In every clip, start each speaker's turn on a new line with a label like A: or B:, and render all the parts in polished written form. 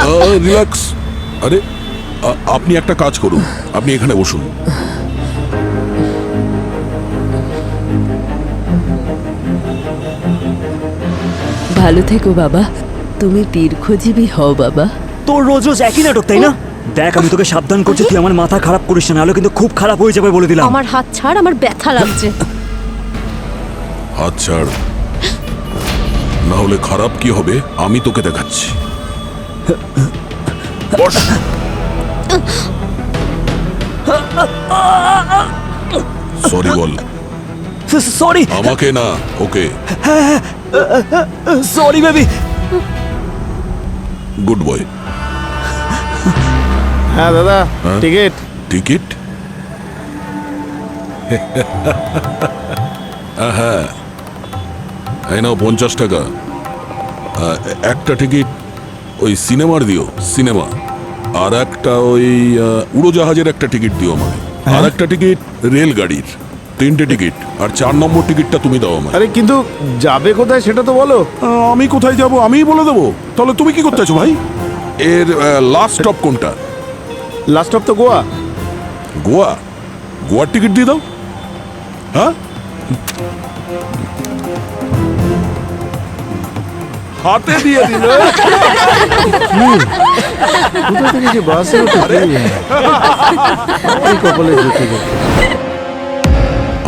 A: Relax. আরে আপনি একটা কাজ করুন, আপনি এখানে বসুন।
B: ভালো থেকো বাবা, তুমি দীর্ঘজীবী হও বাবা।
C: তোর রোজ রোজ একই নাটক, তাই না? দেখ, আমি তোকে সাবধান করছি, তুই আমার মাথা খারাপ করিস না, নাহলে কিন্তু খুব খারাপ হয়ে যাবে বলে দিলাম।
D: আমার হাত ছাড়, আমার ব্যথা লাগছে।
A: হাত ছাড়, না হলে খারাপ কি হবে আমি তোকে দেখাচ্ছি। বস। সরি বল।
C: সরি।
A: আমাকে না, okay.
C: Sorry baby.
A: Good boy.
E: হ্যাঁ দাদা, টিকিট।
A: টিকিট? হ্যাঁ, এই নাও 50 টাকা। একটা টিকিট ওই সিনেমার দিও, সিনেমা। আর একটা ওই উড়োজাহাজের একটা টিকিট দিও আমাকে। আর একটা টিকিট রেলগাড়ির। 3টে টিকিট। আর 4 নম্বর টিকিটটা তুমি দাও আমাকে।
E: আরে কিন্তু যাবে কোথায় সেটা তো বলো।
A: আমি কোথায় যাব আমিই বলে দেবো। তাহলে তুমি কি করতে আছো ভাই? এর লাস্ট স্টপ কোনটা?
E: লাস্ট অফ তো গোয়া।
A: গোয়া? গোয়ার টিকিট দিয়ে দাও। হ্যাঁ, হাতে দিয়ে দিল।
E: কোথা থেকে যে বাসে উঠে কপালে ঢুকে গেল।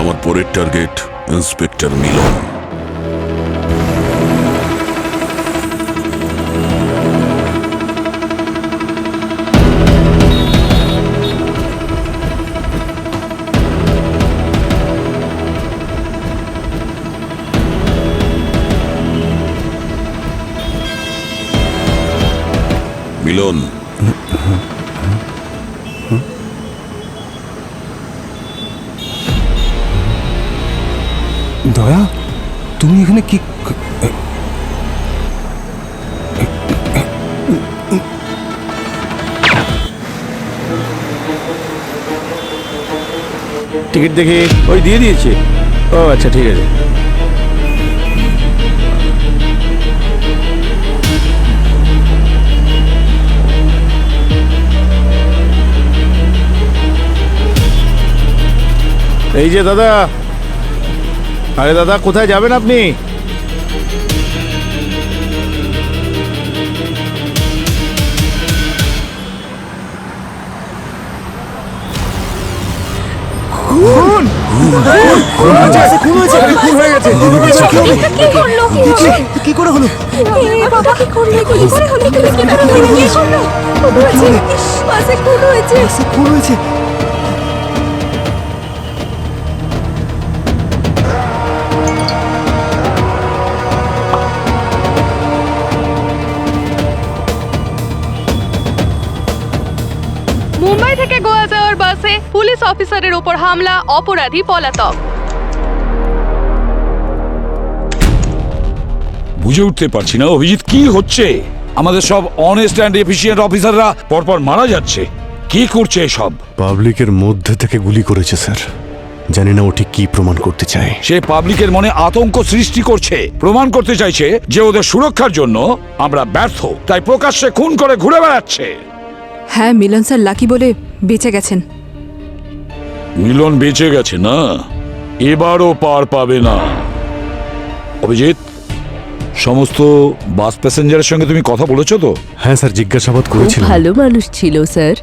A: আমার পরের টার্গেট ইন্সপেক্টর মিলন। মিলন,
F: দয়া, তুমি এখানে কি?
E: টিকিট দেখি। ওই দিয়ে দিয়েছি। ও আচ্ছা, ঠিক আছে। এই যে দাদা। আরে দাদা, কোথায় যাবেন আপনি? খুন! খুন হয়েছে! খুন হয়েছে! খুন হয়ে গেছে!
D: কি করলো?
C: কি করে হলো?
D: এ বাবা, কি করলো? কি করে হলো? কি করলো? খুন হয়েছে। বাসে খুন হয়েছে।
C: খুন হয়েছে।
G: মুম্বাই থেকে গোয়া যাওয়ার বাসে পুলিশ অফিসারের উপর হামলা, অপরাধী পলাতক।
H: বুঝে উঠতে পারছি না অভিজিৎ, কি হচ্ছে? আমাদের সব অনেস্ট অ্যান্ড এফিশিয়েন্ট অফিসাররা পরপর মারা যাচ্ছে। কি করছে এসব?
F: পাবলিকের মধ্যে থেকে গুলি করেছে স্যার। জানি না ওটি কি প্রমাণ করতে চায়।
H: সে পাবলিকের মনে আতঙ্ক সৃষ্টি করছে, প্রমাণ করতে চাইছে যে ওদের সুরক্ষার জন্য আমরা ব্যর্থ, তাই প্রকাশ্যে খুন করে ঘুরে বেড়াচ্ছে।
I: হ্যাঁ, মিলন স্যার লাকি বলে বেঁচে গেছেন।
H: মিলন বেঁচে গেছে না? এবারও পার পাবে না। অভিজিৎ, সমস্ত বাস প্যাসেঞ্জারের সঙ্গে তুমি কথা বলেছো তো?
F: হ্যাঁ স্যার, জিজ্ঞাসাবাদ
B: খুব
F: করেছিলাম।
B: ভালো মানুষ ছিল স্যার,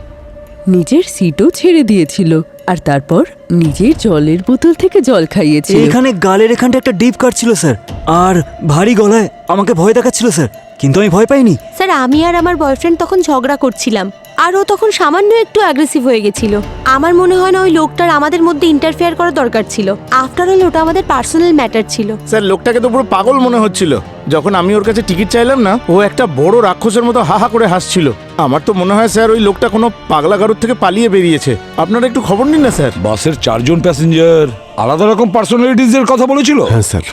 B: নিজের সিটও ছেড়ে দিয়েছিল, আর তারপর নিজের জলের বোতল থেকে জল খাইয়েছিল।
C: এখানে গালের এখানটা একটা ডিপ কাট ছিল স্যার, আর ভারী গলায় আমাকে ভয় দেখাচ্ছিল স্যার, কিন্তু আমি ভয় পাইনি।
D: স্যার, আমি আর আমার বয়ফ্রেন্ড তখন ঝগড়া করছিলাম, আর ও তখন সামান্য একটু অ্যাগ্রেসিভ হয়ে গেছিল। আমার মনে হয় না ওই লোকটার আমাদের মধ্যে ইন্টারফেয়ার করা দরকার ছিল। আফটার অল ওটা আমাদের পার্সোনাল ম্যাটার ছিল।
E: স্যার, লোকটাকে তো পুরো পাগল মনে হচ্ছিল। যখন আমি ওর কাছে টিকিট চাইলাম না, ও একটা বড় রাক্ষসের মতো হা হা করে হাসছিল। আমার তো মনে হয় স্যার ওই লোকটা কোনো পাগলা গারুর থেকে পালিয়ে বেরিয়েছে। আপনারা একটু খবর নিন না স্যার।
H: বাসের 4 জন প্যাসেঞ্জার আলাদা রকম পার্সোনালিটিজের কথা বলেছিল।
F: হ্যাঁ স্যার,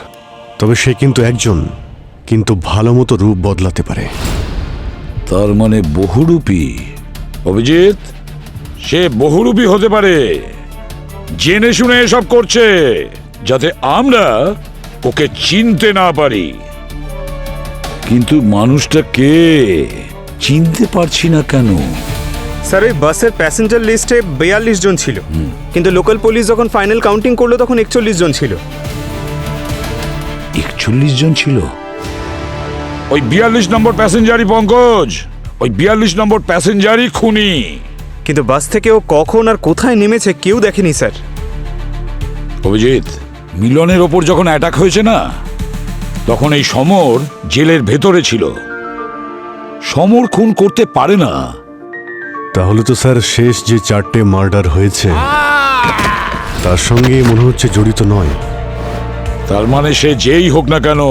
F: তবে সে কিন্তু একজন, কিন্তু ভালো মতো রূপ বদলাতে পারে।
H: তার মানে বহুরূপী। অভিজিৎ, সে বহুরূপী হতে পারে, জেনে শুনে এসব করছে যাতে আমরা ওকে চিনতে না পারি। কিন্তু মানুষটা কে চিনতে পারছি না কেন।
J: স্যার ওই বাসের প্যাসেঞ্জার লিস্টে 42 জন ছিল, কিন্তু লোকাল পুলিশ যখন ফাইনাল কাউন্টিং করলো তখন 41 জন ছিল।
H: 41 জন ছিল? ওই 42 নম্বর প্যাসেঞ্জারই পঙ্কজ, ওই 42 নম্বর প্যাসেঞ্জারই খুনি।
J: কিন্তু বাস থেকে ও কখন আর কোথায় নেমেছে কেউ দেখেনি স্যার।
H: অভিজিৎ, মিলনের ওপর যখন অ্যাটাক হয়েছে না, তখন এই সমর জেলের ভেতরে ছিল। সমর খুন করতে পারে না।
F: তাহলে তো স্যার শেষ যে 4টে মার্ডার হয়েছে তার সঙ্গে মনে হচ্ছে জড়িত নয়।
H: তার মানে সে যেই হোক না কেন,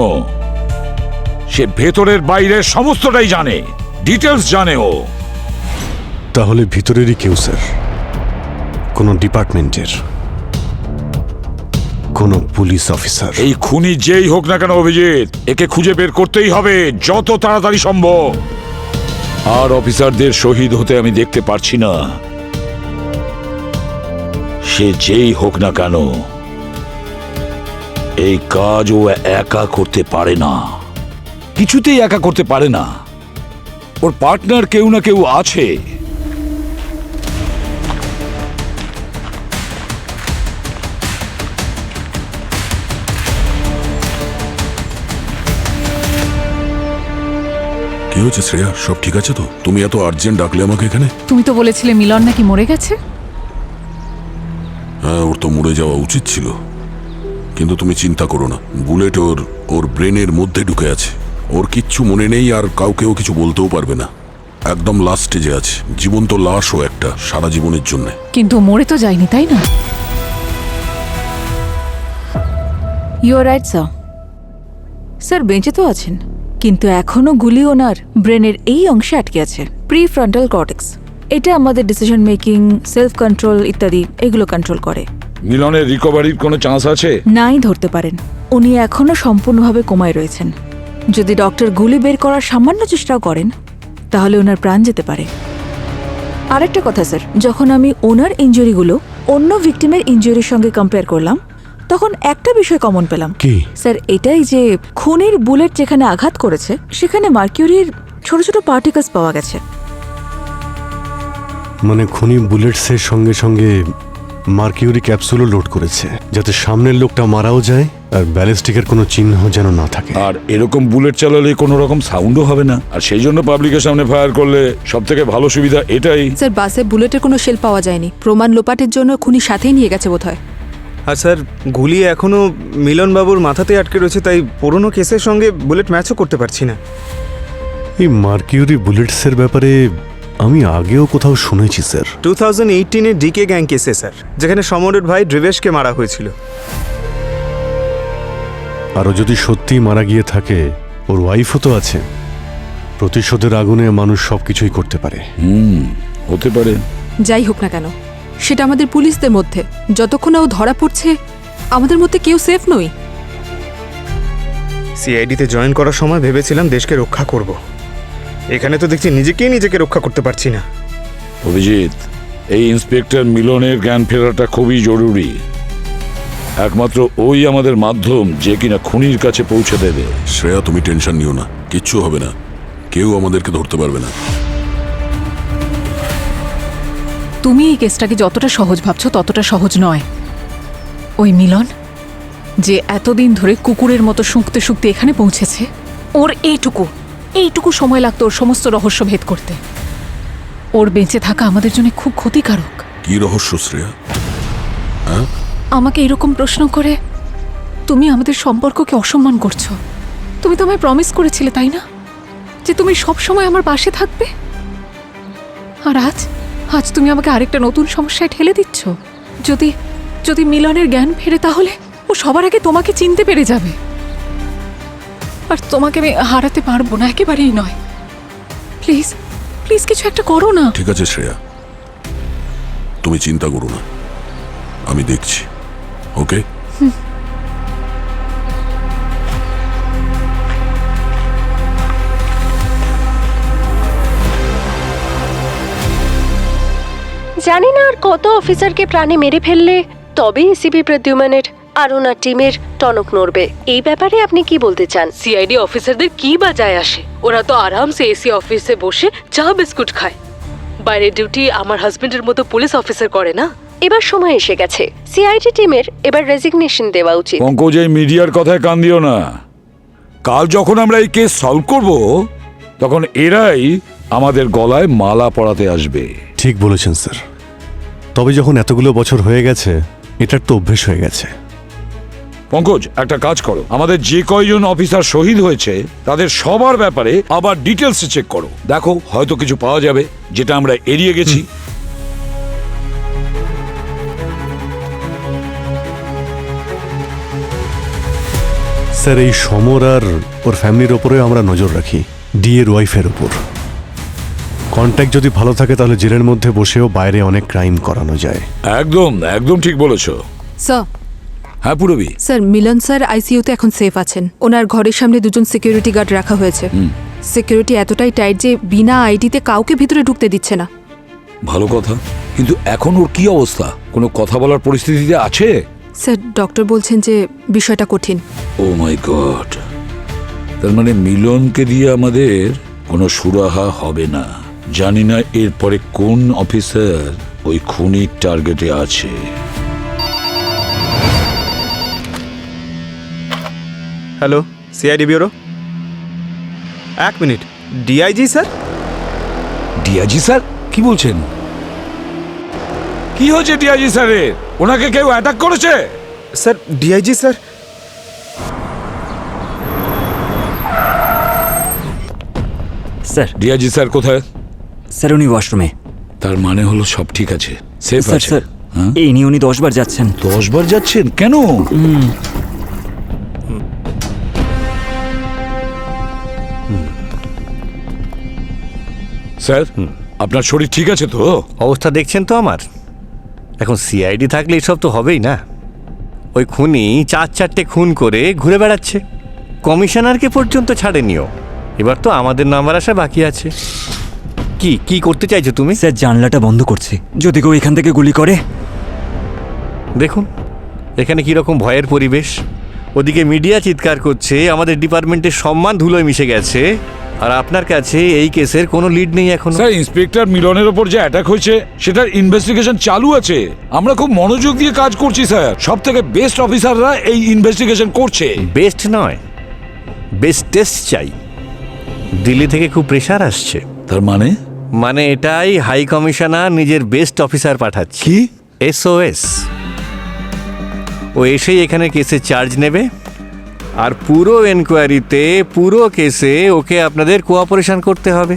H: সে ভেতরের বাইরের সমস্তটাই জানে, ডিটেলস জানে ও।
F: তাহলে ভিতরেরই কেউ স্যার, কোনো ডিপার্টমেন্টের কোনো পুলিশ অফিসার।
H: এই খুনি যেই হোক না কেন অভিজিৎ, একে খুঁজে বের করতেই হবে যত তাড়াতাড়ি সম্ভব। আর অফিসারদের শহীদ হতে আমি দেখতে পারছি না। সে যেই হোক না কেন, এই কাজ ও একা করতে পারে না, কিছুতেই একা করতে পারে না। ওর পার্টনার কেউ না কেউ আছে।
A: কি হয়েছে শ্রেয়া, সব ঠিক আছে তো? তুমি এত আর্জেন্ট ডাকলে আমাকে এখানে?
I: তুমি তো বলেছিলে মিলন নাকি মরে গেছে।
A: হ্যাঁ, ওর তো মরে যাওয়া উচিত ছিল, কিন্তু তুমি চিন্তা করো না, বুলেট ওর ব্রেনের মধ্যে ঢুকে আছে। ওর কিচ্ছু মনে নেই, আর কাউকেও কিছু বলতেও পারবে না। একদম লাস্ট স্টেজে আছে, জীবন্ত লাশও একটা, সারা জীবনের জন্য।
I: কিন্তু মরে তো যায়নি, তাই না?
K: You are right sir. Sir বেঁচে তো আছেন, কিন্তু এখনো গুলি ওনার ব্রেনের এই অংশে আটকে আছে, প্রিফ্রন্টাল কর্টেক্স। এটা আমাদের ডিসিশন মেকিং, সেলফ কন্ট্রোল ইত্যাদি এগুলো কন্ট্রোল করে।
H: মিলনের রিকভারির কোনো চান্স আছে?
K: নাই ধরতে পারেন, উনি এখনো সম্পূর্ণভাবে কোমায় রয়েছেন। যদি ডক্টর গুলি বের করার সামান্য চেষ্টাও করেন তাহলে ওনার প্রাণ যেতে পারে। আরেকটা কথা স্যার, যখন আমি ওনার ইনজুরিগুলো অন্য ভিকটিমের ইনজুরির সঙ্গে কম্পেয়ার করলাম তখন একটা বিষয় কমন পেলাম।
F: কি
K: স্যার? এটাই যে খুনির বুলেট যেখানে আঘাত করেছে সেখানে মার্কিউরির ছোট ছোট পার্টিকেলস পাওয়া গেছে।
F: মানে খুনি বুলেটসের সঙ্গে সঙ্গে মার্কিউরি ক্যাপসুলও লোড করেছে, যাতে সামনের লোকটা মারাও যায় আর ব্যালিস্টিকের কোনো চিহ্ন যেন না থাকে।
H: আর এরকম বুলেট চালালে কোনো রকম সাউন্ডও হবে না, আর সেই জন্য পাবলিকের সামনে ফায়ার করলে সব থেকে ভালো সুবিধা এটাই।
I: স্যার বাসে বুলেটের কোনো শেল পাওয়া যায়নি, প্রমাণ লোপাটের জন্য খুনি সাথেই নিয়ে গেছে বোধহয়।
J: আর স্যার গুলি এখনো মিলনবাবুর মাথাতে আটকে রয়েছে, তাই পুরনো কেসের সঙ্গে বুলেট ম্যাচও করতে পারছি না।
F: এই মার্কিউরি বুলেটসের ব্যাপারে আমি আগেও কোথাও শুনেছি স্যার।
J: 2018-এ ডিকে গ্যাং কেসে স্যার, যেখানে সমরের ভাই ড্রিবেশকে মারা হয়েছিল।
F: আরও যদি সত্যিই মারা গিয়ে থাকে, ওর ওয়াইফও তো আছে। প্রতিশোধের আগুনে মানুষ সবকিছুই করতে পারে।
H: হতে পারে।
I: যাই হোক না কেন, সেটা আমাদের পুলিশদের মধ্যে। যতক্ষণ ও ধরা পড়ছে আমাদের মধ্যে কেউ সেফ নই।
J: সিআইডিতে জয়েন করার সময় ভেবেছিলাম দেশকে রক্ষা করব, এখানে তো দেখছি নিজেকে রক্ষা করতে পারছি না।
H: অভিজিৎ, এই ইন্সপেক্টর মিলনের জ্ঞান ফেরাটা খুবই জরুরি। একমাত্র ওই আমাদের মাধ্যম যে কিনা খুনির কাছে পৌঁছে দেবে।
A: শ্রেয়া, তুমি টেনশন নিও না, কিচ্ছু হবে না, কেউ আমাদেরকে ধরতে পারবে না।
I: তুমি এই কেসটাকে যতটা সহজ ভাবছো ততটা সহজ নয়। ওই মিলন যে এতদিন ধরে কুকুরের মতো শুঁকতে শুঁকতে এখানে পৌঁছেছে, ওর এইটুকু সময় লাগতো ওর সমস্ত রহস্য ভেদ করতে। ওর বেঁচে থাকা আমাদের জন্য খুব ক্ষতিকারক।
A: কি রহস্য শ্রেয়া?
I: আমাকে এরকম প্রশ্ন করে তুমি আমাদের সম্পর্ককে অসম্মান করছো। তুমি তো আমায় প্রমিস করেছিলে, তাই না, যে তুমি সব সময় আমার পাশে থাকবে? আর আজ তুমি আমাকে আরেকটা নতুন সমস্যায় ঠেলে দিচ্ছ। যদি মিলনের জ্ঞান ফেরে তাহলে ও সবার আগে তোমাকে চিনতে পেরে যাবে, আর তোমাকে আমি হারাতে পারবো না, একেবারেই নয়। প্লিজ প্লিজ কিছু একটা করো না।
A: ঠিক আছে শ্রেয়া, তুমি চিন্তা করো না, আমি দেখছি। ওকে?
D: জানি না আর কত অফিসারকে প্রাণে মেরে ফেললে তবে এসিপি প্রদ্যুম্নের
B: আর ওনার টিমের টনক নড়বে। এই ব্যাপারে আপনি কি বলতে চান?
I: সিআইডি অফিসারদের কি বা যায় আসে? ওরা তো আরামসে এসি অফিসে বসে চা বিস্কুট খায়। বাইরের ডিউটি আমার হাজবেন্ডের মতো পুলিশ অফিসার করে না।
B: এবার সময় এসে গেছে, সিআইডি টিমের এবার রেজিগনেশন দেওয়া উচিত।
H: পঙ্কজ, এই মিডিয়ার কথায় কান দিও না। কাল যখন আমরা এই কেস সলভ করব, তখন এরাই আমাদের গলায় মালা পরাতে আসবে।
F: ঠিক বলেছেন স্যার, তবে যখন এতগুলো বছর হয়ে গেছে, এটার তো অভ্যেস হয়ে গেছে।
H: পঙ্কজ, একটা কাজ করো, আমাদের যে কয়জন অফিসার শহীদ হয়েছে তাদের সবার ব্যাপারে আবার ডিটেলসে চেক করো। দেখো, হয়তো কিছু পাওয়া যাবে যেটা আমরা এড়িয়ে গেছি।
F: স্যার, এই সমর আর ওর ফ্যামিলির ওপরে আমরা নজর রাখি, ডি এর ওয়াইফের ওপর। কন্ট্যাক্ট যদি ভালো থাকে তাহলে জেলের মধ্যে বসেও বাইরে অনেক ক্রাইম করানো যায়।
H: একদম একদম ঠিক বলেছো।
I: স্যার,
H: হ্যাঁ পুরবী।
I: স্যার মিলন স্যার আইসিইউতে এখন সেফ আছেন। ওনার ঘরের সামনে দুজন সিকিউরিটি গার্ড রাখা হয়েছে। সিকিউরিটি এতটাই টাইট যে বিনা আইডিতে কাউকে ভিতরে ঢুকতে দিচ্ছে না।
H: ভালো কথা, কিন্তু এখন ওর কি অবস্থা? কোনো কথা বলার পরিস্থিতিতে আছে?
I: স্যার, ডক্টর বলছেন যে বিষয়টা কঠিন।
H: ও মাই গড, তার মানে মিলনকে দিয়ে আমাদের কোনো সুরাহা হবে না। জানি না এরপরে কোন অফিসার ওই খুনির টার্গেটে আছে।
J: Hello, CID bureau. 1 minute. DIG sir?
H: DIG sir? কি বলছেন? কি হয়েছে ডিআইজি স্যারের? ওনাকে কেউ অ্যাটাক করেছে?
J: Sir, DIG sir.
C: Sir,
H: DIG sir কোথায়?
C: স্যার উনি ওয়াশরুমে।
H: তার মানে হলো সব ঠিক আছে, সেফ
C: স্যার
H: আছে।
C: স্যার,
H: হ্যাঁ?
C: এই নিয়ে উনি 10 বার যাচ্ছেন।
H: 10 বার যাচ্ছেন কেন? স্যার, আপনার শরীর ঠিক আছে তো?
L: অবস্থা দেখছেন তো আমার। এখন সিআইডি থাকলে এসব তো হবেই না। ওই খুনি 4-4টে খুন করে ঘুরে বেড়াচ্ছে, কমিশনারকে পর্যন্ত ছাড়েনিও। এবার তো আমাদের নাম্বার আসা বাকি আছে। কি কি করতে চাইছো তুমি?
C: স্যার, জানলাটা বন্ধ করছি, যদি কেউ এখান থেকে গুলি করে।
L: দেখুন এখানে কীরকম ভয়ের পরিবেশ। ওদিকে মিডিয়া চিৎকার করছে আমাদের ডিপার্টমেন্টের সম্মান ধুলোয় মিশে গেছে, আর আপনার কাছে এই কেসের কোনো লিড নেই এখন।
H: স্যার, ইন্সপেক্টর মিলনের ওপর যে অ্যাটাক হয়েছে সেটার ইনভেস্টিগেশন চালু আছে। আমরা খুব মনোযোগ দিয়ে কাজ করছি স্যার। সব থেকে বেস্ট অফিসাররা এই ইনভেস্টিগেশন করছে।
L: বেস্ট নয়, বেস্টেস্ট চাই। দিল্লি থেকে খুব প্রেশার আসছে।
H: তার মানে?
L: মানে এটাই হাই কমিশনার নিজের বেস্ট অফিসার পাঠাচ্ছে।
H: কি?
L: SOS। ও এসেই এখানে কেসে চার্জ নেবে, আর পুরো এনকোয়ারিতে পুরো কেসে ওকে আপনাদের কোঅপারেশন করতে হবে।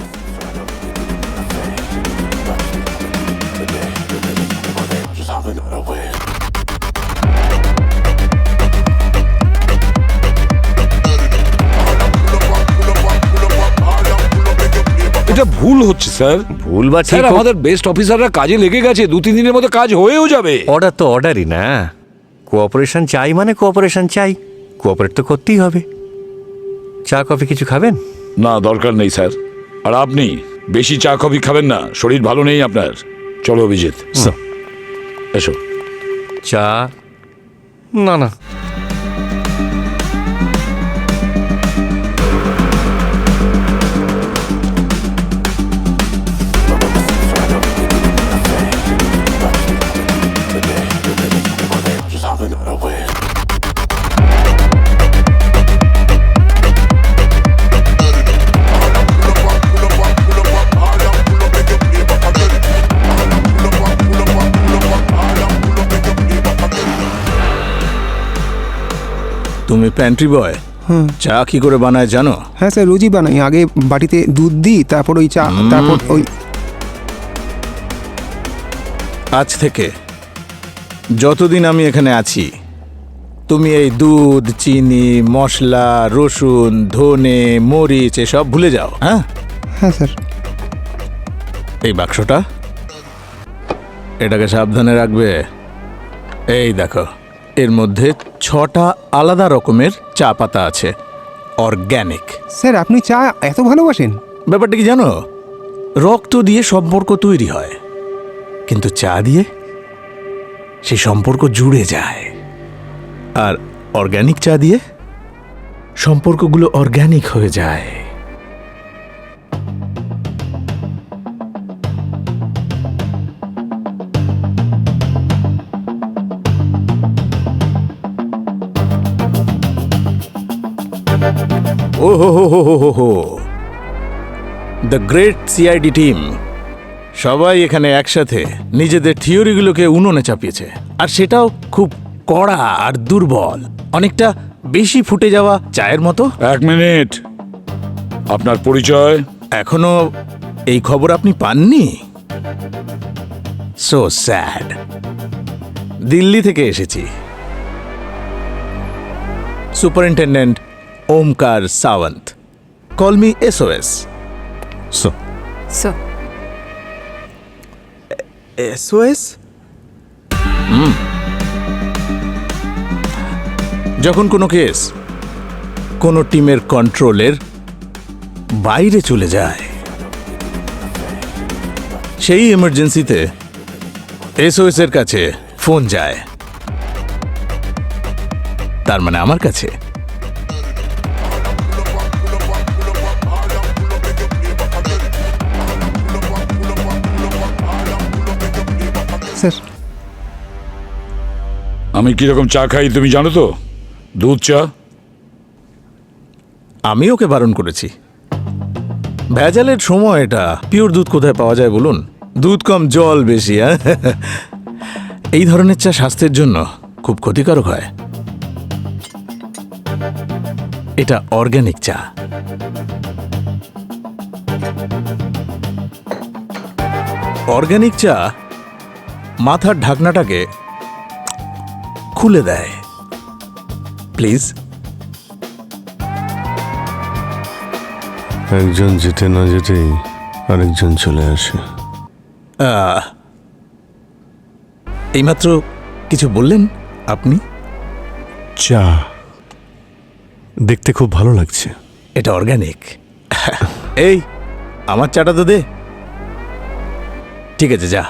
H: এটা ভুল হচ্ছে স্যার।
L: ভুল বা ঠিক
H: স্যার,
L: হোক,
H: আমাদের বেস্ট অফিসাররা কাজে লেগে গেছে। 2-3 দিনের মধ্যে কাজ হয়েও যাবে।
L: অর্ডার তো অর্ডারই না। কোঅপারেশন চাই মানে কোঅপারেশন চাই, কোঅপারেট তো করতেই হবে। চা কফি কিছু খাবেন?
H: না, দরকার নেই স্যার। আর আপনি বেশি চা কফি খাবেন না, শরীর ভালো নেই আপনার। চলো অভিজিৎ, এসো।
L: চা? না না,
E: তুমি প্যান্ট্রি বয়? চা কি করে বানায় জানো?
M: হ্যাঁ স্যার, রোজই বানাই। আগে বাটিতে দুধ দিই, তারপর ওই চা, তারপর ওই।
E: আজ থেকে যতদিন আমি এখানে আছি, তুমি এই দুধ, চিনি, মশলা, রসুন, ধনে, মরিচ এসব ভুলে যাও। হ্যাঁ
M: হ্যাঁ স্যার।
E: এই বাক্সটা, এটাকে সাবধানে রাখবে। এই দেখো, এর মধ্যে 6টা আলাদা রকমের চা পাতা আছে, অর্গ্যানিক।
M: স্যার, আপনি চা এত ভালোবাসেন?
E: ব্যাপারটা কি জানো? রক্ত দিয়ে সম্পর্ক তৈরি হয়, কিন্তু চা দিয়ে সেই সম্পর্ক জুড়ে যায়। আর অর্গ্যানিক চা দিয়ে সম্পর্কগুলো অর্গ্যানিক হয়ে যায়। ও হো হো হো হো হো, দ্য গ্রেট সিআইডি টিম সবাই এখানে একসাথে নিজেদের থিওরিগুলোকে উনুনে চাপিয়েছে, আর সেটাও খুব কড়া আর দুর্বল, অনেকটা বেশি ফুটে যাওয়া চায়ের মতো।
H: 1 মিনিট, আপনার পরিচয়?
E: এখনো এই খবর আপনি পাননি? So sad. দিল্লি থেকে এসেছি, superintendent Omkar Sawant. Call me SOS।
J: SOS?
E: যখন কোনো কেস কোনো টিমের কন্ট্রোলের বাইরে চলে যায়, সেই এমার্জেন্সিতে SOS এর কাছে ফোন যায়, তার মানে আমার কাছে।
M: স্যার,
H: আমি কিরকম চা খাই তুমি জানো তো? দুধ চা।
E: আমি ওকে বারণ করেছি। ভেজালের সময় এটা, পিওর দুধ কোথায় পাওয়া যায় বলুন? দুধ কম, জল বেশি। এই ধরনের চা স্বাস্থ্যের জন্য খুব ক্ষতিকারক হয়। এটা অর্গ্যানিক চা। অর্গ্যানিক চা মাথার ঢাকনাটাকে খুলে দেয়। প্লিজ।
F: একজন যেতে না যেতেই আরেকজন চলে আসে।
E: এইমাত্র কিছু বললেন আপনি?
F: চা দেখতে খুব ভালো লাগছে।
E: এটা অর্গ্যানিক। এই আমার চাটা তো দে। ঠিক আছে, যা।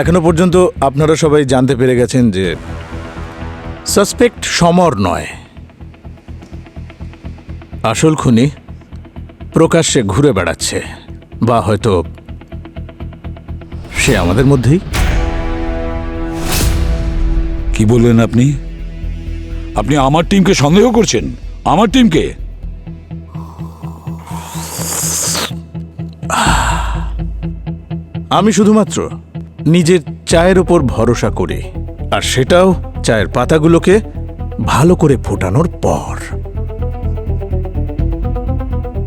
E: এখনো পর্যন্ত আপনারা সবাই জানতে পেরে গেছেন যে সাসপেক্ট সমর নয়, আসল খুনি প্রকাশ্যে ঘুরে বেড়াচ্ছে, বা হয়তো সে আমাদের মধ্যেই।
H: কি বললেন আপনি? আপনি আমার টিমকে সন্দেহ করছেন? আমার টিমকে?
E: আমি শুধুমাত্র নিজের চায়ের উপর ভরসা করি, আর সেটাও চায়ের পাতাগুলোকে ভালো করে ফোটানোর পর।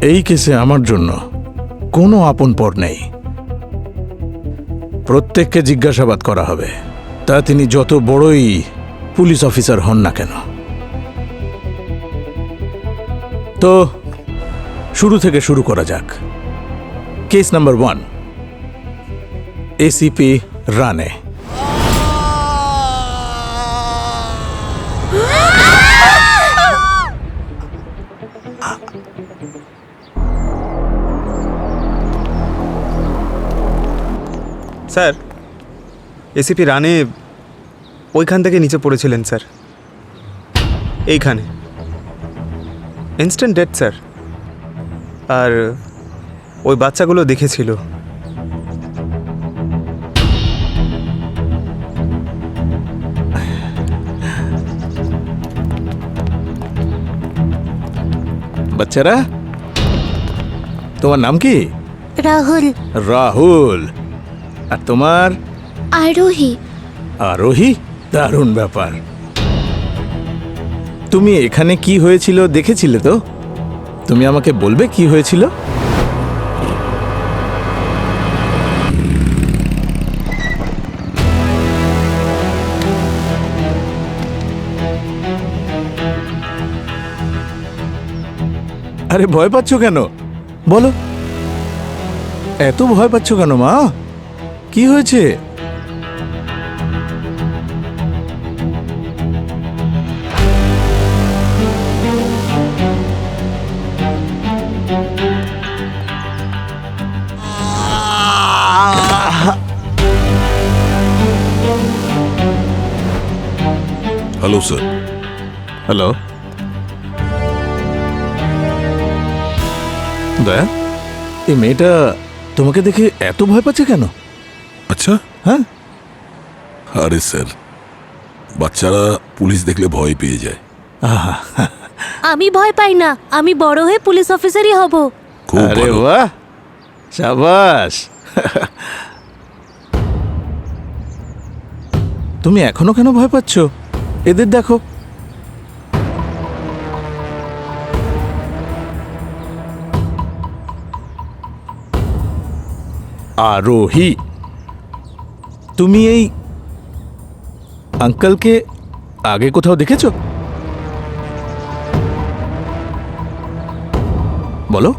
E: এই কেসে আমার জন্য কোনো আপনপর নেই। প্রত্যেককে জিজ্ঞাসাবাদ করা হবে, তা তিনি যত বড়ই পুলিশ অফিসার হন না কেন। তো শুরু থেকে শুরু করা যাক। কেস নাম্বার 1, ACP রানে।
J: স্যার, এসিপি রানে ওইখান থেকে নিচে পড়েছিলেন স্যার, এইখানে। Instant death sir. আর ওই বাচ্চাগুলো দেখেছিল।
E: বাচ্চারা, তোমার নাম কি?
D: রাহুল।
E: রাহুল। আর তোমার?
D: আরোহী।
E: আরোহী? দারুণ ব্যাপার। তুমি এখানে কি হয়েছিল দেখেছিলে তো? তুমি আমাকে বলবে কি হয়েছিল? আরে ভয় পাচ্ছ কেন? বলো। এত ভয় পাচ্ছ কেন মা? কি হয়েছে?
A: Hello sir.
E: হ্যালো দয়া, এই মেয়েটা তোমাকে দেখে এত ভয় পাচ্ছে কেন?
A: আচ্ছা,
E: হ্যাঁ,
A: আরে স্যার, বাচ্চারা পুলিশ দেখলে ভয় পেয়ে যায়।
E: আহা,
D: আমি ভয় পাই না, আমি বড় হয়ে পুলিশ অফিসারই হব।
A: খুব
E: আরে
A: ভালো।
E: বাহ, শাবাশ। তুমি এখনো কেন ভয় পাচ্ছ? এদের দেখো। আরোহী, তুমি এই আঙ্কেলকে আগে কোথাও দেখেছো? বলো।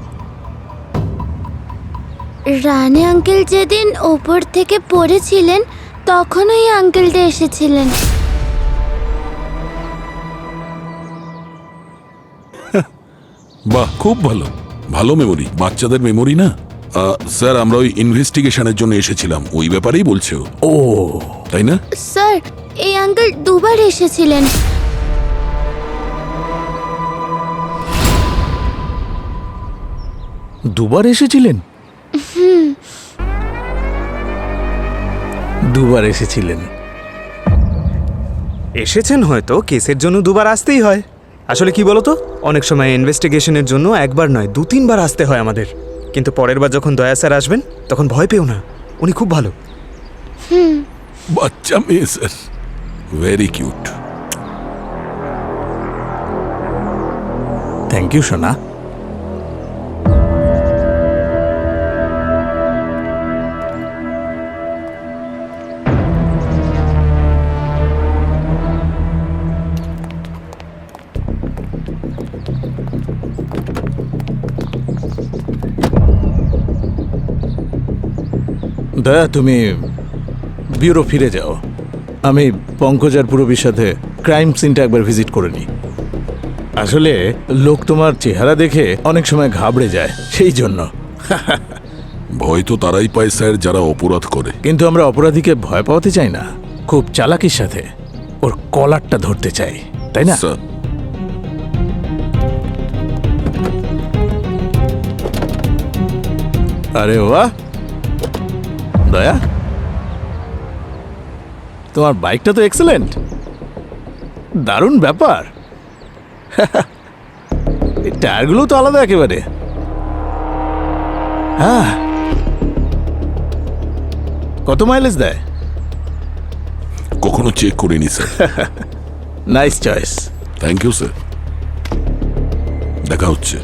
D: রানে আঙ্কেল যেদিন ওপর থেকে পড়েছিলেন তখন ওই আঙ্কেলটা এসেছিলেন।
A: বাহ, খুব ভালো, ভালো মেমোরি। বাচ্চাদের মেমোরি না। স্যার, আমরা ওই ইনভেস্টিগেশনের জন্য এসেছিলাম, ওই ব্যাপারেই বলছে ও।
E: ও,
A: তাই না?
D: স্যার, এই আঙ্কেল দুবার এসেছিলেন।
E: দুবার এসেছিলেন? দুবার এসেছিলেন?
J: এসেছেন হয়তো, কেসের জন্য দুবার আসতেই হয়। আসলে কি বলতো, অনেক সময় ইনভেস্টিগেশনের জন্য একবার নয় 2-3 বার আসতে হয় আমাদের। কিন্তু পরের বার যখন দয়া স্যার আসবেন তখন ভয় পেও না, উনি খুব ভালো।
A: বাচ্চা মেয়ে sir, very cute.
E: Thank you সোনা। দয়া, তুমি ব্যুরো ফিরে যাও। আমি পঙ্কজ আর পুরবীর সাথে ক্রাইম সিনটা একবার ভিজিট করে নিই। আসলে লোক তোমার চেহারা দেখে অনেক সময় ঘাবড়ে যায়, সেই জন্য।
A: ভয় তো তারাই পায় স্যার যারা অপরাধ করে।
E: কিন্তু আমরা অপরাধীকে ভয় পাওয়াতে চাই না, খুব চালাকির সাথে ওর কলারটা ধরতে চাই, তাই না?
A: স্যার,
E: আরে বাহ দয়া, তোমার বাইকটা তো এক্সেলেন্ট, দারুণ ব্যাপার। এই টায়ারগুলো তো আলাদা একেবারে। হ্যাঁ, কত মাইলেজ দেয়?
A: কখনো চেক করিনি sir.
E: Nice choice.
A: Thank you sir. দেখা হচ্ছে।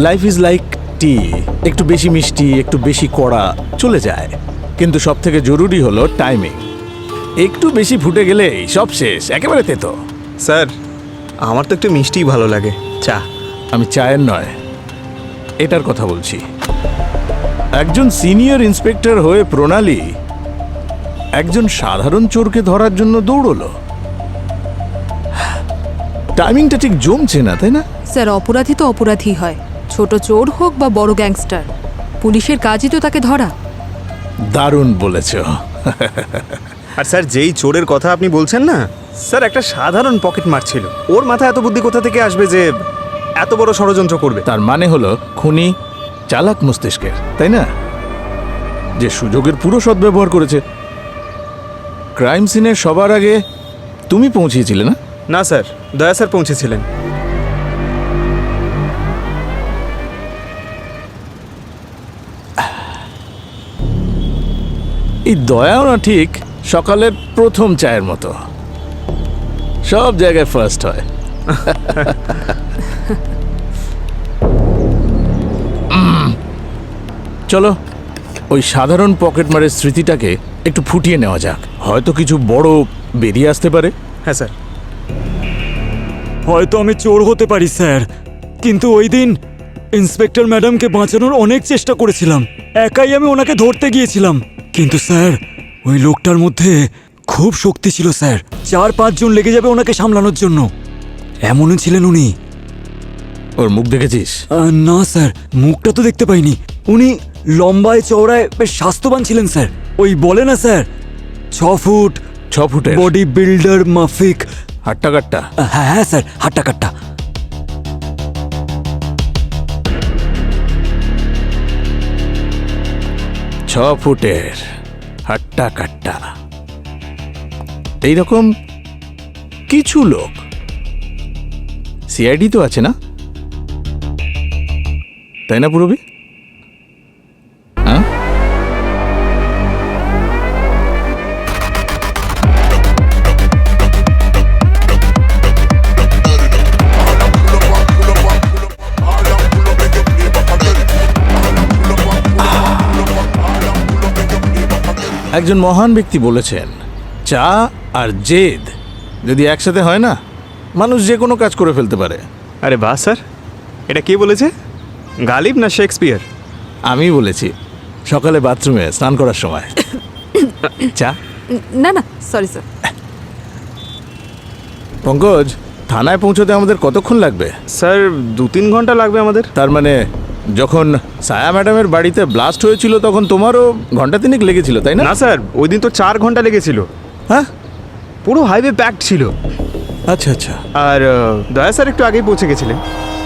E: লাইফ ইজ লাইক টি, একটু বেশি মিষ্টি, একটু বেশি কড়া, চলে যায়। কিন্তু সব থেকে জরুরি হলো টাইমিং। একটু বেশি ফুটে গেলে সব শেষ, একেবারে তেতো।
J: স্যার, আমার তো একটু মিষ্টিই ভালো লাগে। চা?
E: আমি চায়ের নয়, এটার কথা বলছি। একজন সিনিয়র ইন্সপেক্টর হয়ে প্রণালী একজন সাধারণ চোরকে ধরার জন্য দৌড়লো। টাইমিংটা ঠিক জমছে না, তাই না?
I: স্যার, অপরাধী তো অপরাধী হয়, ছোট চোর হোক বা বড় গ্যাংস্টার। পুলিশের কাজই তো তাকে ধরা।
E: দারুণ বলেছ।
J: আর স্যার, যেই চোরের কথা আপনি বলছেন না, স্যার একটা সাধারণ পকেট মারছিল, ওর মাথায় এত বুদ্ধি কোথা থেকে আসবে যে এত বড় ষড়যন্ত্র করবে?
E: তার মানে হলো খুনি চালাক মস্তিষ্কের, তাই না? যে সুযোগের পুরো সদ্ব্যবহার করেছে। ক্রাইম সিনের সবার আগে তুমি পৌঁছিয়েছিলে না?
J: না স্যার, দয়া স্যার পৌঁছেছিলেন।
E: এই দয়াও না ঠিক সকালের প্রথম চায়ের মতো, সব জায়গায় ফার্স্ট হয়। চলো ওই সাধারণ পকেটমারের স্মৃতিটাকে একটু ফুটিয়ে নেওয়া যাক, হয়তো কিছু বড় বেরিয়ে আসতে পারে।
J: হ্যাঁ স্যার।
C: হয়তো আমি চোর হতে পারি স্যার, কিন্তু ওই দিন ইন্সপেক্টর ম্যাডামকে বাঁচানোর অনেক চেষ্টা করেছিলাম। একাই আমি ওনাকে ধরতে গিয়েছিলাম, কিন্তু স্যার ওই লোকটার মধ্যে খুব শক্তি ছিল স্যার। 4-5 জন লেগে যাবে ওনাকে সামলানোর জন্য, এমনই ছিলেন উনি।
E: ওর মুখ দেখেছিস?
C: না স্যার, মুখটা তো দেখতে পাইনি। উনি লম্বায় চওড়ায় বেশ স্বাস্থ্যবান ছিলেন স্যার। ওই বলে না স্যার 6 ফুট,
E: 6 ফুটের
C: বডি বিল্ডার মাফিক।
E: হাট্টা কাট্টা?
C: হ্যাঁ হ্যাঁ স্যার, হাট্টা কাট্টা।
E: 6 ফুটের হাট্টা কাট্টা এইরকম কিছু লোক সিআইডি তো আছে না, তাই না পুরবি? হ্যাঁ, একজন মহান ব্যক্তি বলেছেন, চা আর জেদ যদি একসাথে হয় না, মানুষ যে কোনো কাজ করে ফেলতে পারে।
J: আরে বাহ স্যার, এটা কে বলেছে? গালিব না শেক্সপিয়ার?
E: আমি বলেছি, সকালে বাথরুমে স্নান করার সময়। চা?
K: না না, সরি স্যার।
E: পঙ্কজ, থানায় পৌঁছতে আমাদের কতক্ষণ লাগবে?
J: স্যার 2-3 ঘন্টা লাগবে আমাদের।
E: তার মানে যখন সায়া ম্যাডামের বাড়িতে ব্লাস্ট হয়েছিল তখন তোমারও ঘন্টা 3 লেগেছিল, তাই না?
J: না স্যার, ওই দিন তো 4 ঘন্টা লেগেছিল।
E: হ্যাঁ,
J: পুরো হাইওয়ে প্যাকড ছিল।
E: আচ্ছা আচ্ছা।
J: আর দয়া স্যার একটু আগেই পৌঁছে গেছিলেন।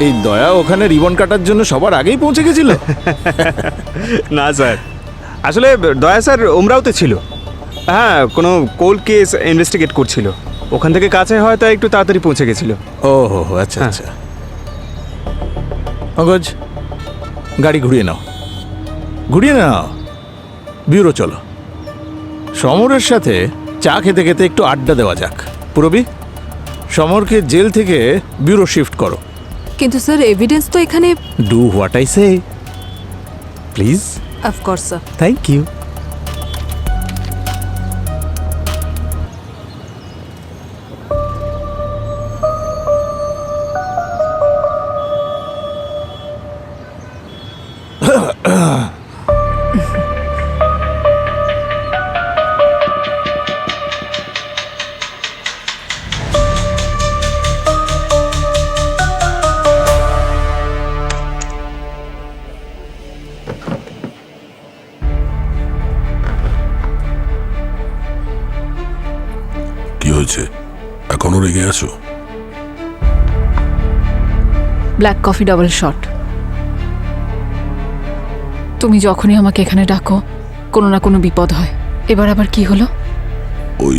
E: এই দয়া ওখানে রিবন কাটার জন্য সবার আগেই পৌঁছে গেছিল?
J: না স্যার, আসলে দয়া স্যার ওমরাওতে ছিল। হ্যাঁ, কোনো কোল্ড কেস ইনভেস্টিগেট করছিল। ওখান থেকে কাছে হয় তাই একটু তাড়াতাড়ি পৌঁছে গেছিল।
E: ও হো, আচ্ছা আচ্ছা। পঙ্কজ, গাড়ি ঘুরিয়ে নাও, ঘুরিয়ে নাও। ব্যুরো চলো, সমরের সাথে চা খেতে খেতে একটু আড্ডা দেওয়া যাক। পুরবি, সমরকে জেল থেকে ব্যুরো শিফট করো।
K: কিন্তু স্যার এভিডেন্স তো এখানে।
E: Do what I say please.
K: Of course sir.
E: Thank you.
A: কি হয়েছে, এখনো রেগে আছো?
I: Black coffee double shot. তুমি যখনই আমাকে এখানে ডাকো কোনো না কোনো বিপদ হয়। এবার আবার কি হলো?
A: ওই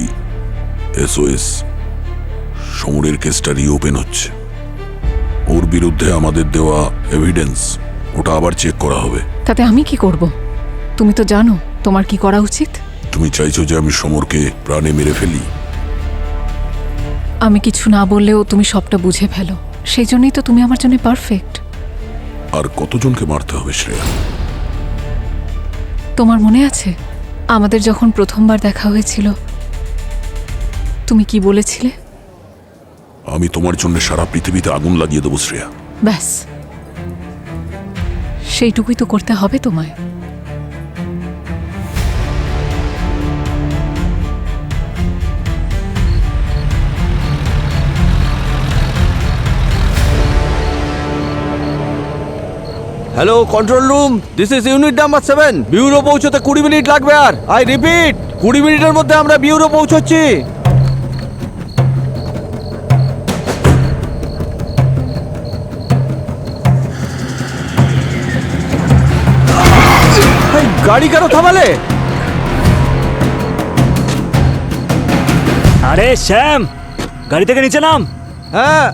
A: SOS সমরের কেসটা রিওপেন হচ্ছে। ওর বিরুদ্ধে আমাদের দেওয়া এভিডেন্স ওটা আবার চেক করা হবে।
I: তাতে আমি কি করব? তুমি তো জানো তোমার কি করা উচিত।
A: তুমি চাইছো যে আমি সমরকে প্রাণে মেরে ফেলি?
I: আমি কিছু না বললেও তুমি সবটা বুঝে ফেলো, সেই জন্যই তো তুমি আমার জন্য পারফেক্ট।
A: আর কতজনকে মারতে হবে শ্রেয়া?
I: তোমার মনে আছে আমাদের যখন প্রথমবার দেখা হয়েছিল তুমি কি বলেছিলে?
A: আমি তোমার জন্য সারা পৃথিবীতে আগুন লাগিয়ে দেবো শ্রেয়া।
I: ব্যাস সেইটুকুই তো করতে হবে তোমায়।
N: Hello control room, this is unit number 7। Bureau পৌঁছতে 20 মিনিট লাগবে। আর আই রিপিট, 20 মিনিটের মধ্যে আমরা বিউরো পৌঁছচ্ছি। গাড়ি কেন থামালে?
C: আরে শ্যাম, গাড়ি থেকে নিচে নাম।
N: হ্যাঁ,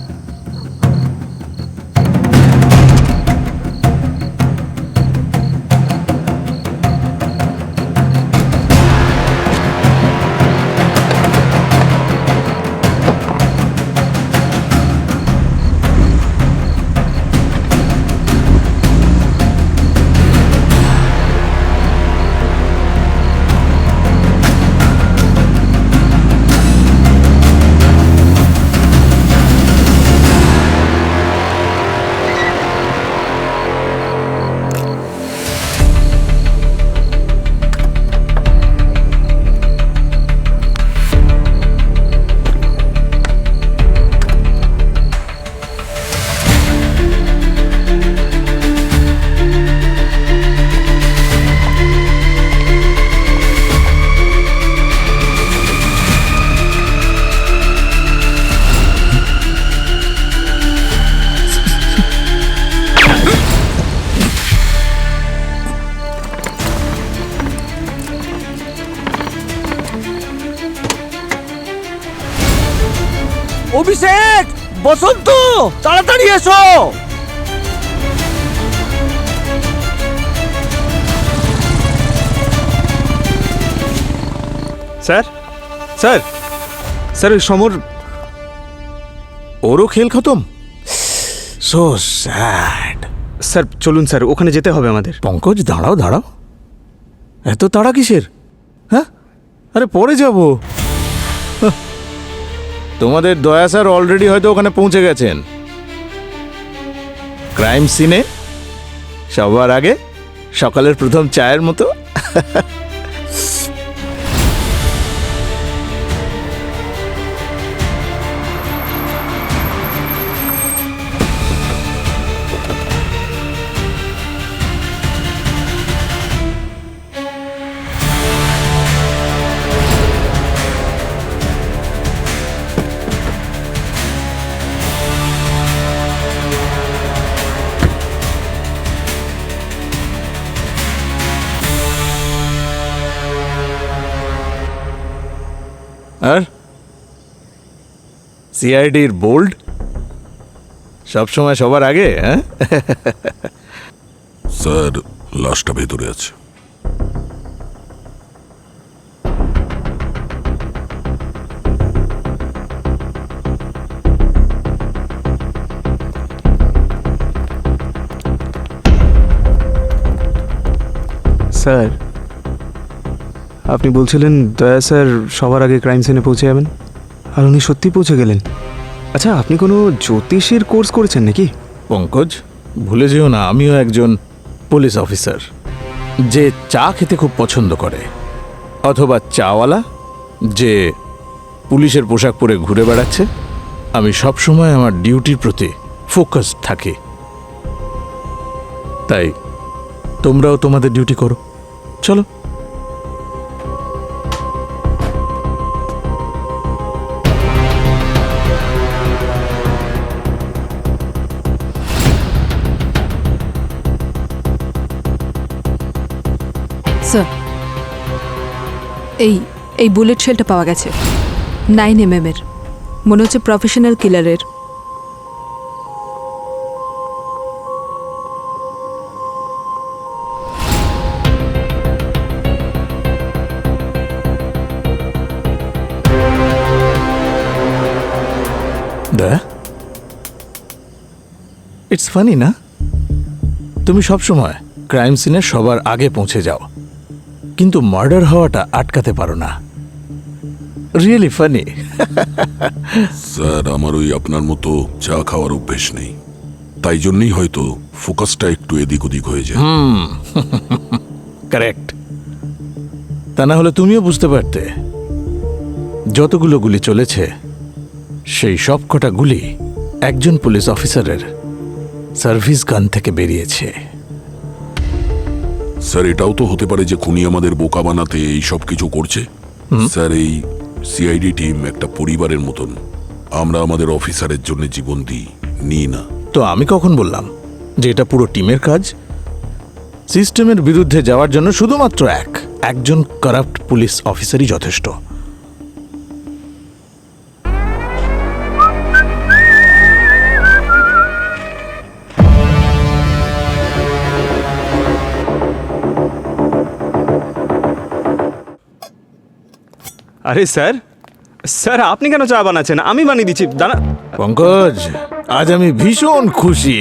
N: অভিষেক, বসন্ত, তাড়াতাড়ি এসো।
J: স্যার স্যার স্যার ওই সমর
E: ওরও খেল খতম। So sad.
J: স্যার চলুন স্যার, ওখানে যেতে হবে আমাদের।
E: পঙ্কজ দাঁড়াও দাঁড়াও, এত তাড়া কিসের? হ্যাঁ, আরে পরে যাব। তোমাদের দয়া স্যার অলরেডি হয়তো ওখানে পৌঁছে গেছেন। ক্রাইম সিনে সবার আগে সকালের প্রথম চায়ের মতো। আর সিআইডির বোল্ড সবসময় সবার আগে। হ্যাঁ
A: স্যার, লাশটা ভেতরে আছে।
J: স্যার আপনি বলছিলেন দয়া স্যার সবার আগে ক্রাইম সিনে পৌঁছে যাবেন, আর উনি সত্যি পৌঁছে গেলেন। আচ্ছা, আপনি কোনো জ্যোতিষীর কোর্স করেছেন নাকি?
E: পঙ্কজ, ভুলে যেও না আমিও একজন পুলিশ অফিসার যে চা খেতে খুব পছন্দ করে, অথবা চাওয়ালা যে পুলিশের পোশাক পরে ঘুরে বেড়াচ্ছে। আমি সবসময় আমার ডিউটির প্রতি ফোকাস থাকি। তাই তোমরাও তোমাদের ডিউটি করো। চলো।
I: স্যার, এই বুলেট শেলটা পাওয়া গেছে 9mm এর, মনে হচ্ছে প্রফেশনাল কিলারের।
E: ইটস ফানি না, তুমি সবসময় ক্রাইম সিনে সবার আগে পৌঁছে যাও, কিন্তু মার্ডার হওয়াটা আটকাতে পারো না। Really funny.
A: স্যার, আমার ওই আপনার মতো চা খাওয়ার অভ্যেস নেই, তাই জন্যই হয়তো ফোকাসটা একটু এদিক ওদিক হয়ে যায়।
E: কারেক্ট। তা না হলে তুমিও বুঝতে পারতে যতগুলো গুলি চলেছে সেই সব কটা গুলি একজন পুলিশ অফিসারের সার্ভিস গান থেকে বেরিয়েছে।
A: স্যার, এটাও তো হতে পারে যে খুনি আমাদের বোকা বানাতে এই সব কিছু করছে। স্যার, এই সিআইডি টিম একটা পরিবারের মতন। আমরা আমাদের অফিসারের জন্য জীবন নিই না।
E: তো আমি কখন বললাম যে এটা পুরো টিমের কাজ? সিস্টেমের বিরুদ্ধে যাওয়ার জন্য শুধুমাত্র একজন কারাপ্ট পুলিশ অফিসারই যথেষ্ট।
J: আরে স্যার, স্যার আপনি কেন চা বানাচ্ছেন? আমি বানিয়ে দিচ্ছি, দাঁড়া।
E: পঙ্কজ, আজ আমি ভীষণ খুশি।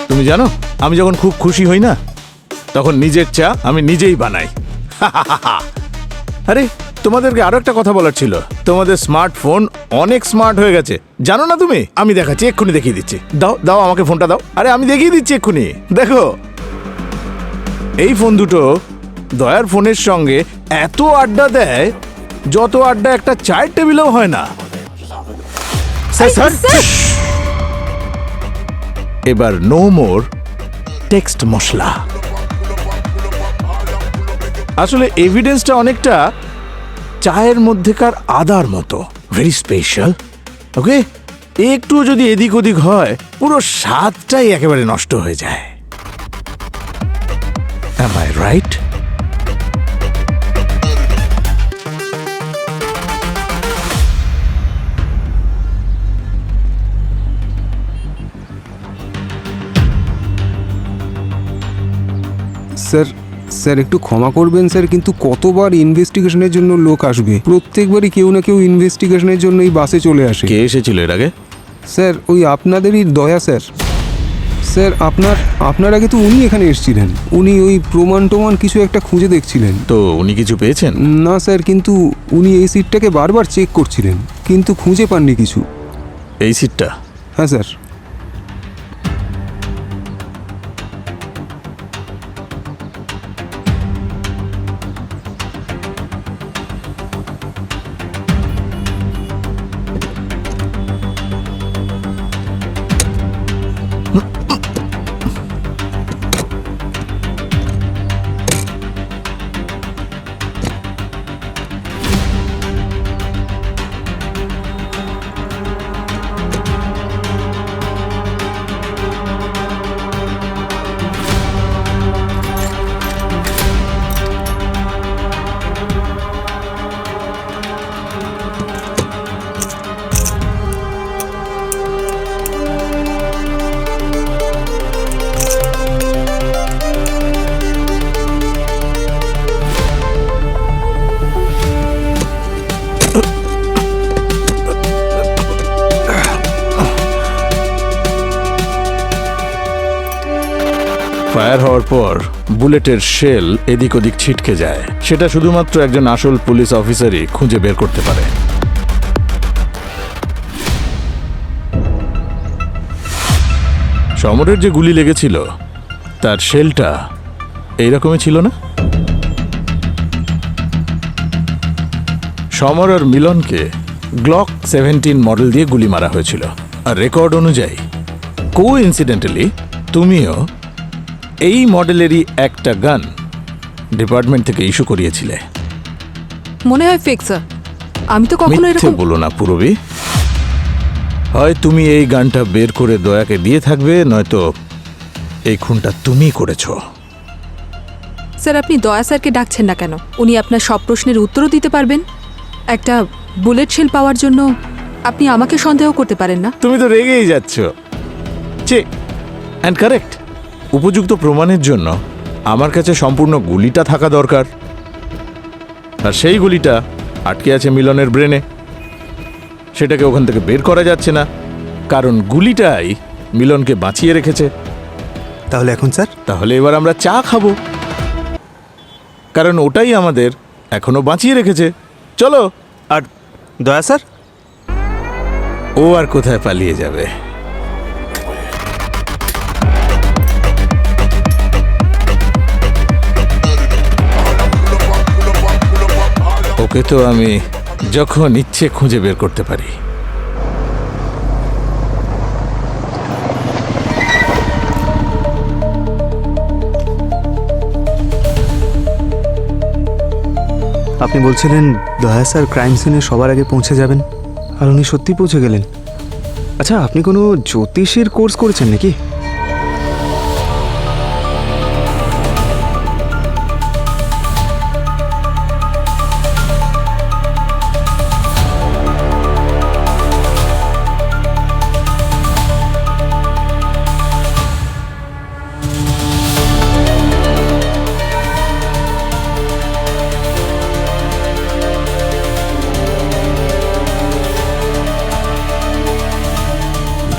E: তুমি জানো, আমি যখন খুব খুশি হই না, তখন নিজের চা আমি নিজেই বানাই। আরে তোমাদেরকে আরো একটা কথা বলার ছিল। তোমাদের স্মার্টফোন অনেক স্মার্ট হয়ে গেছে, জানো না তুমি? আমি দেখাচ্ছি, এক্ষুনি দেখিয়ে দিচ্ছি। দাও দাও, আমাকে ফোনটা দাও। আরে আমি দেখিয়ে দিচ্ছি এক্ষুনি, দেখো। এই ফোন দুটো দয়ার ফোনের সঙ্গে এত আড্ডা দেয় যত আড্ডা একটা চায়ের টেবিলেও হয় না। এবার নো মোর টেক্সট মশলা। আসলে এভিডেন্সটা অনেকটা চায়ের মধ্যেকার আদার মতো, ভেরি স্পেশাল। ওকে, একটু যদি এদিক ওদিক হয় পুরো স্বাদটাই একেবারে নষ্ট হয়ে যায়। Am I right?
M: Sir sir একটু ক্ষমা করবেন স্যার, কিন্তু কতবার ইনভেস্টিগেশনের জন্য লোক আসবে? প্রত্যেকবারই কেউ না কেউ ইনভেস্টিগেশনের জন্য এই বাসে চলে আসে।
E: কে এসেছিল এর আগে?
M: স্যার ওই আপনাদেরই দয়া স্যার। স্যার আপনার আগে তো উনি এখানে এসেছিলেন, উনি ওই প্রমাণ টমান কিছু একটা খুঁজে দেখছিলেন।
E: তো উনি কিছু পেয়েছেন?
M: না স্যার, কিন্তু উনি এই সিটটাকে বারবার চেক করছিলেন কিন্তু খুঁজে পাননি কিছু।
E: এই সিটটা?
M: হ্যাঁ স্যার।
E: ফায়ার হওয়ার পর বুলেটের শেল এদিক ওদিক ছিটকে যায়, সেটা শুধুমাত্র একজন আসল পুলিশ অফিসারই খুঁজে বের করতে পারে। সমরের যে গুলি লেগেছিল তার শেলটা এইরকমই ছিল না? সমর আর মিলনকে গ্লক 17 মডেল দিয়ে গুলি মারা হয়েছিল, আর রেকর্ড অনুযায়ী কোইন্সিডেন্টালি তুমিও এই মডেলেরই একটা গান ডিপার্টমেন্ট থেকে ইস্যু করিয়েছিলে।
I: মনে হয় ফেক স্যার, আমি তো কখনো
E: মিথ্যে
I: এরকম
E: বলো না পূরবী। হয় তুমি এই গানটা বের করে দয়াকে দিয়ে থাকবে, নয়তো এই খুনটা তুমিই করেছো।
I: স্যার আপনি দয়া স্যারকে ডাকছেন না কেন? উনি আপনার সব প্রশ্নের উত্তরও দিতে পারবেন। একটা বুলেট শেল পাওয়ার জন্য আপনি আমাকে সন্দেহ করতে পারেন না।
E: তুমি তো রেগেই যাচ্ছ। Check and correct. উপযুক্ত প্রমাণের জন্য আমার কাছে সম্পূর্ণ গুলিটা থাকা দরকার, আর সেই গুলিটা আটকে আছে মিলনের ব্রেনে। সেটাকে ওখান থেকে বের করা যাচ্ছে না, কারণ গুলিটাই মিলনকে বাঁচিয়ে রেখেছে।
J: তাহলে এখন স্যার?
E: তাহলে এবার আমরা চা খাবো, কারণ ওটাই আমাদের এখনো বাঁচিয়ে রেখেছে। চলো।
J: আর দয়া স্যার?
E: ও আর কোথায় পালিয়ে যাবে? ওকে তো আমি যখন ইচ্ছে খুঁজে বের করতে পারি।
J: আপনি বলছিলেন দয়া স্যার ক্রাইম সিনে সবার আগে পৌঁছে যাবেন, আর উনি সত্যি পৌঁছে গেলেন। আচ্ছা, আপনি কোনো জ্যোতিষের কোর্স করেছেন নাকি?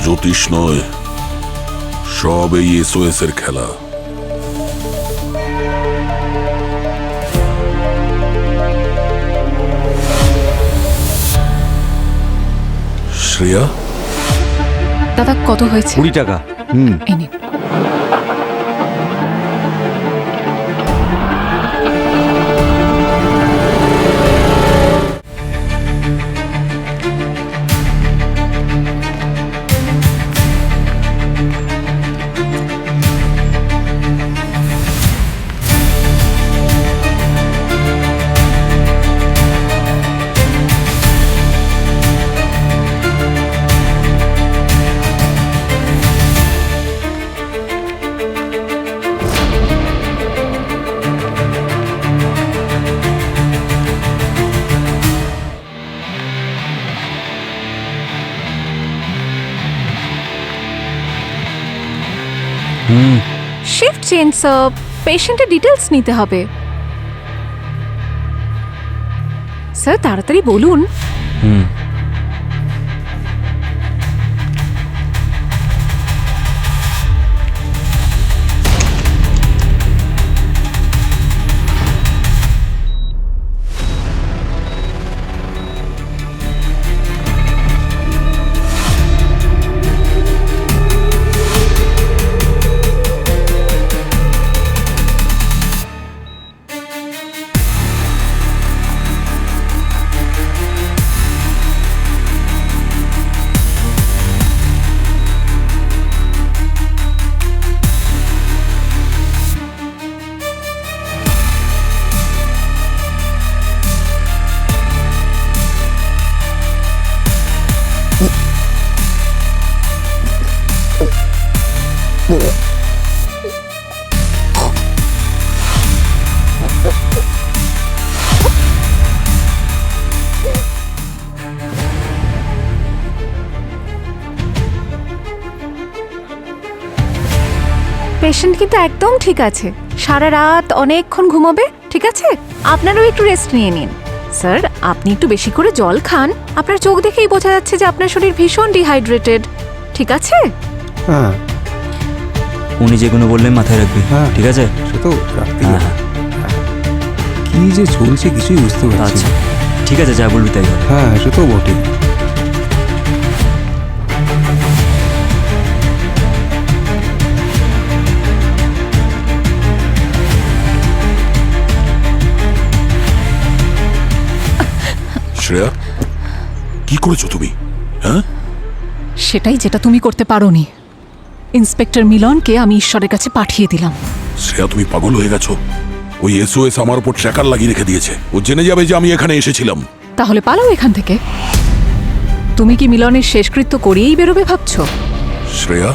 A: জ্যোতিষ নয়, সব এই এসওএস এর খেলা। শ্রেয়া,
I: দাদা কত হয়েছে?
N: 20 টাকা।
I: এই নিন। Shift change, sir. পেশেন্টের ডিটেলস নিতে হবে। স্যার তাড়াতাড়ি বলুন। পেশেন্ট কিন্তু একদম ঠিক আছে, সারা রাত অনেকক্ষণ ঘুমোবে, ঠিক আছে? আপনারও একটু রেস্ট নিয়ে নিন। স্যার আপনি একটু বেশি করে জল খান, আপনার চোখ দেখেই বোঝা যাচ্ছে যে আপনার শরীর ভীষণ ডিহাইড্রেটেড, ঠিক আছে?
M: হ্যাঁ
N: উনি যেগুলো বললেন মাথায় রাখবি,
M: হ্যাঁ
N: ঠিক আছে?
M: সে তো রাখতেই হবে। কি যে চলছে কিছুই বুঝতে পারছি
N: আচ্ছা
M: না।
N: ঠিক আছে, যা বলবি তাই হবে।
M: হ্যাঁ সে তো বটে।
A: শ্রেয়া, কি করেছো তুমি? হ্যাঁ,
I: সেটাই যেটা তুমি করতে পারোনি। ইন্সপেক্টর মিলনকে আমি ঈশ্বরের কাছে পাঠিয়ে দিলাম।
A: শ্রেয়া তুমি পাগল হয়ে গেছো। ওই এসওএস আমার উপর ট্র্যাকার লাগিয়ে রেখে দিয়েছে। ও জেনে যাবে যে আমি এখানে এসেছিলাম।
I: তাহলে পালাও এখান থেকে। তুমি কি মিলনের শেষকৃত্য করিয়েই বেরোবে ভাবছো?
A: শ্রেয়া,